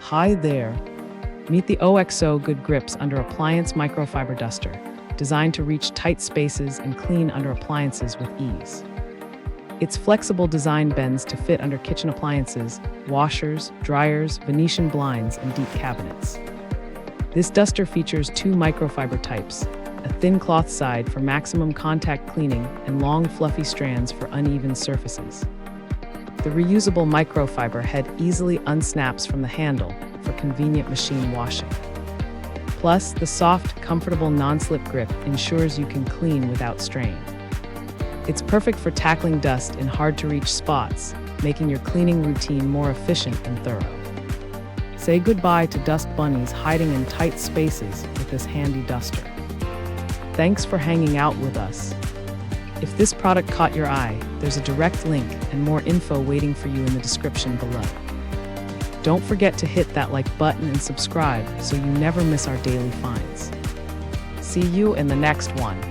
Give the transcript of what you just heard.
Hi there. Meet the OXO Good Grips Under Appliance Microfiber Duster, designed to reach tight spaces and clean under appliances with ease. Its flexible design bends to fit under kitchen appliances, washers, dryers, Venetian blinds, and deep cabinets. This duster features two microfiber types, a thin cloth side for maximum contact cleaning and long fluffy strands for uneven surfaces. The reusable microfiber head easily unsnaps from the handle for convenient machine washing. Plus, the soft, comfortable non-slip grip ensures you can clean without strain. It's perfect for tackling dust in hard-to-reach spots, making your cleaning routine more efficient and thorough. Say goodbye to dust bunnies hiding in tight spaces with this handy duster. Thanks for hanging out with us. If this product caught your eye, there's a direct link and more info waiting for you in the description below. Don't forget to hit that like button and subscribe so you never miss our daily finds. See you in the next one.